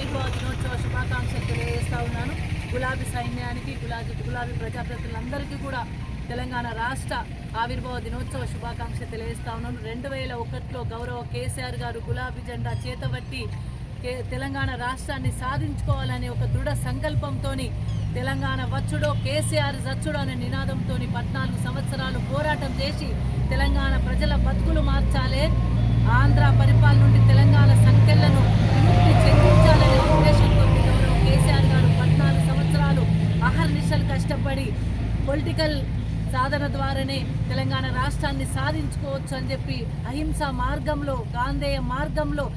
ఆవిర్భావ దినోత్సవ శుభాకాంక్షలు తెలియజేస్తా ఉన్నాను. గులాబీ సైన్యానికి, గులాబీ ప్రజాప్రతినిధులందరికీ కూడా తెలంగాణ రాష్ట్ర ఆవిర్భావ దినోత్సవ శుభాకాంక్షలు తెలియజేస్తా ఉన్నాను. 2001లో గౌరవ కేసీఆర్ గారు గులాబీ జెండా చేతబట్టి తెలంగాణ రాష్ట్రాన్ని సాధించుకోవాలనే ఒక దృఢ సంకల్పంతో తెలంగాణ వచ్చుడో కేసీఆర్ జచ్చుడో అనే నినాదంతో 14 సంవత్సరాలు పోరాటం చేసి తెలంగాణ ప్రజల బతుకులు మార్చాలే, ఆంధ్ర పరిపాలన నుండి తెలంగాణ సంఖ్యలను విముక్తి చెందించాలనే ఉద్దేశంతో గౌరవ కేసీఆర్ గారు 14 సంవత్సరాలు అహర్నిశలు కష్టపడి పొలిటికల్ సాధన ద్వారానే తెలంగాణ రాష్ట్రాన్ని సాధించుకోవచ్చు అని చెప్పి అహింసా మార్గంలో, గాంధేయ మార్గంలో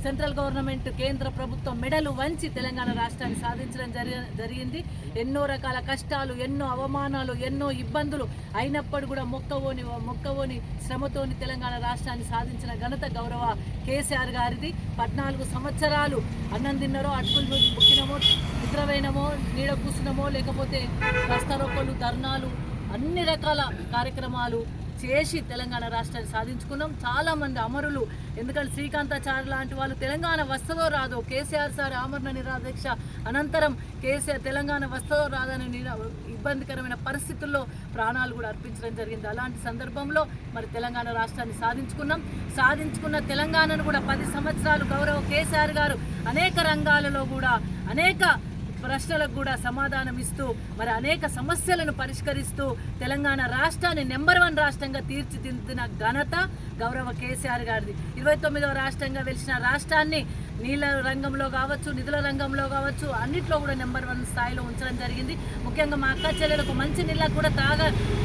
సెంట్రల్ గవర్నమెంట్, కేంద్ర ప్రభుత్వం మెడలు వంచి తెలంగాణ రాష్ట్రాన్ని సాధించడం జరిగింది. రకాల కష్టాలు, ఎన్నో అవమానాలు, ఎన్నో ఇబ్బందులు అయినప్పుడు కూడా మొక్కవోని శ్రమతోని తెలంగాణ రాష్ట్రాన్ని సాధించిన ఘనత గౌరవ కేసీఆర్ గారిది. 14 సంవత్సరాలు అన్నం తిన్నారో, అటుకులు ముక్కినమో, నిద్రపోయినమో, నీడ కూర్చున్నామో, లేకపోతే రస్తారోకోలు, ధర్నాలు, అన్ని రకాల కార్యక్రమాలు చేసి తెలంగాణ రాష్ట్రాన్ని సాధించుకున్నాం. చాలామంది అమరులు, ఎందుకంటే శ్రీకాంతాచారి లాంటి వాళ్ళు తెలంగాణ వస్తుందో రాదో, కేసీఆర్ సార్ ఆమరణ నిరాదీక్ష అనంతరం కేసీఆర్ తెలంగాణ వస్తుందో రాదని ఇబ్బందికరమైన పరిస్థితుల్లో ప్రాణాలు కూడా అర్పించడం జరిగింది. అలాంటి సందర్భంలో మరి తెలంగాణ రాష్ట్రాన్ని సాధించుకున్న తెలంగాణను కూడా 10 సంవత్సరాలు గౌరవ కేసీఆర్ గారు అనేక రంగాలలో కూడా అనేక ప్రశ్నలకు కూడా సమాధానం ఇస్తూ మరి అనేక సమస్యలను పరిష్కరిస్తూ తెలంగాణ రాష్ట్రాన్ని నెంబర్ 1 రాష్ట్రంగా తీర్చిదిద్దిన ఘనత గౌరవ కేసీఆర్ గారిది. 29వ రాష్ట్రంగా వెలిసిన రాష్ట్రాన్ని నీళ్ళ రంగంలో కావచ్చు, నిధుల రంగంలో కావచ్చు, అన్నిట్లో కూడా నెంబర్ 1 స్థాయిలో ఉంచడం జరిగింది. ముఖ్యంగా మా అక్క చెల్లెలకు మంచి నీళ్ళకు కూడా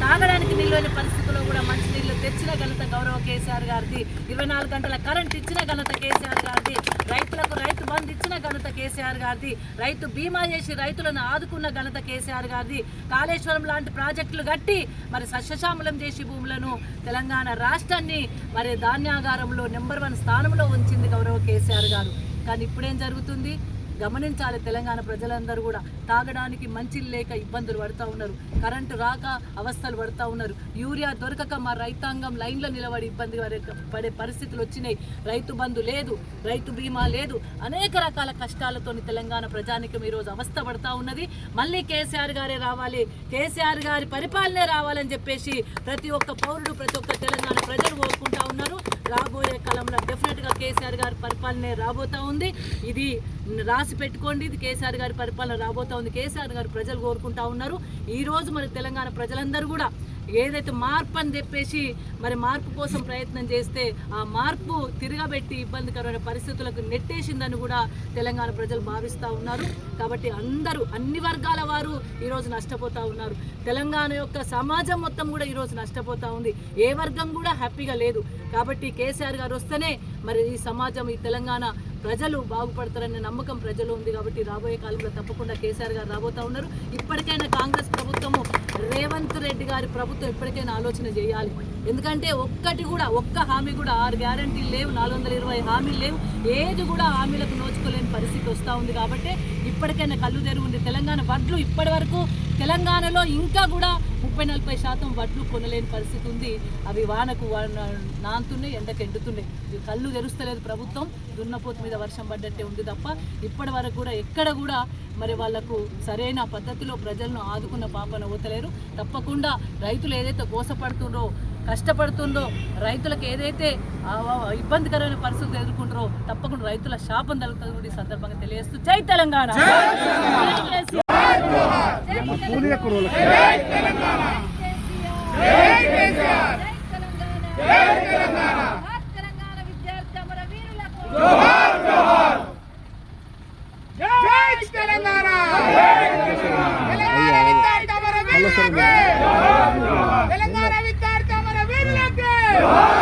తాగడానికి నీళ్ళు లేని పరిస్థితుల్లో కూడా మంచి నీళ్ళు తెచ్చిన ఘనత గౌరవ కేసీఆర్ గారిది. 24 గంటల కరెంట్ ఇచ్చిన ఘనత కేసీఆర్ గారిది. రైతులకు రైతు బంధు ఇచ్చిన ఘనత కేసీఆర్ గారిది. రైతు బీమా చేసి రైతులను ఆదుకున్న ఘనత కేసీఆర్ గారిది. కాళేశ్వరం లాంటి ప్రాజెక్టులు కట్టి మరి సస్యశ్యామలం చేసి భూములను తెలంగాణ రాష్ట్రాన్ని మరి ధాన్యాగారంలో నెంబర్ 1 స్థానంలో ఉంచింది గౌరవ కేసీఆర్ గారు. కానీ ఇప్పుడేం జరుగుతుంది గమనించాలి. తెలంగాణ ప్రజలందరూ కూడా తాగడానికి మంచిలు లేక ఇబ్బందులు పడుతూ ఉన్నారు, కరెంటు రాక అవస్థలు పడుతూ ఉన్నారు, యూరియా దొరకక మా రైతాంగం లైన్లో నిలబడి ఇబ్బంది పడే పరిస్థితులు వచ్చినాయి. రైతు బంధు లేదు, రైతు బీమా లేదు, అనేక రకాల కష్టాలతో తెలంగాణ ప్రజానికం ఈరోజు అవస్థ పడుతూ ఉన్నది. మళ్ళీ కేసీఆర్ గారే రావాలి, కేసీఆర్ గారి పరిపాలనే రావాలని చెప్పేసి ప్రతి ఒక్క పౌరుడు, ప్రతి ఒక్క తెలంగాణ ప్రజలు కోరుకుంటా ఉన్నారు. రాబోయే కాలంలో డెఫినెట్గా కేసీఆర్ గారి పరిపాలనే రాబోతూ ఉంది. ఇది రాసి పెట్టుకోండి, ఇది కేసీఆర్ గారి పరిపాలన రాబోతూ ఉంది. కేసీఆర్ గారు ప్రజలు కోరుకుంటా ఉన్నారు. ఈరోజు మరి తెలంగాణ ప్రజలందరూ కూడా ఏదైతే మార్పు అని చెప్పేసి మరి మార్పు కోసం ప్రయత్నం చేస్తే ఆ మార్పు తిరగబెట్టి ఇబ్బందికరమైన పరిస్థితులకు నెట్టేసిందని కూడా తెలంగాణ ప్రజలు భావిస్తూ ఉన్నారు. కాబట్టి అందరూ, అన్ని వర్గాల వారు ఈరోజు నష్టపోతూ ఉన్నారు. తెలంగాణ యొక్క సమాజం మొత్తం కూడా ఈరోజు నష్టపోతూ ఉంది. ఏ వర్గం కూడా హ్యాపీగా లేదు. కాబట్టి కేసీఆర్ గారు వస్తేనే మరి ఈ సమాజం, ఈ తెలంగాణ ప్రజలు బాగుపడతారనే నమ్మకం ప్రజలు ఉంది. కాబట్టి రాబోయే కాలంలో తప్పకుండా కేసీఆర్ గారు రాబోతూ ఉన్నారు. ఇప్పటికైనా కాంగ్రెస్ ప్రభుత్వము, రేవంత్ రెడ్డి గారి ప్రభుత్వం ఇప్పటికైనా ఆలోచన చేయాలి. ఎందుకంటే ఒక్క హామీ కూడా, 6 గ్యారంటీలు లేవు, 420 హామీలు లేవు, ఏది కూడా హామీలకు నోచుకోలేని పరిస్థితి వస్తూ ఉంది. కాబట్టి ఇప్పటికైనా కళ్ళు తెరుగుంది. తెలంగాణ వడ్లు ఇప్పటి వరకు తెలంగాణలో ఇంకా కూడా 30-40% వడ్లు కొనలేని పరిస్థితి ఉంది. అవి వానకు నాంతున్నాయి, ఎండకు ఎండుతున్నాయి. కళ్ళు తెరుస్తలేదు ప్రభుత్వం. దున్నపోతు మీద వర్షం పడ్డట్టే ఉంది తప్ప ఇప్పటి వరకు కూడా ఎక్కడ కూడా మరి వాళ్లకు సరైన పద్ధతిలో ప్రజలను ఆదుకున్న పాపన పోతలేరు. తప్పకుండా రైతులు ఏదైతే కోసపడుతుండ్రో, కష్టపడుతుందో, రైతులకు ఏదైతే ఇబ్బందికరమైన పరిస్థితులు ఎదుర్కొంటారో తప్పకుండా రైతుల శాపం తగ్గుతుంది కూడా ఈ సందర్భంగా తెలియజేస్తూ జై తెలంగాణ. తెలంగాణ విద్యార్థి అమర వీరులకు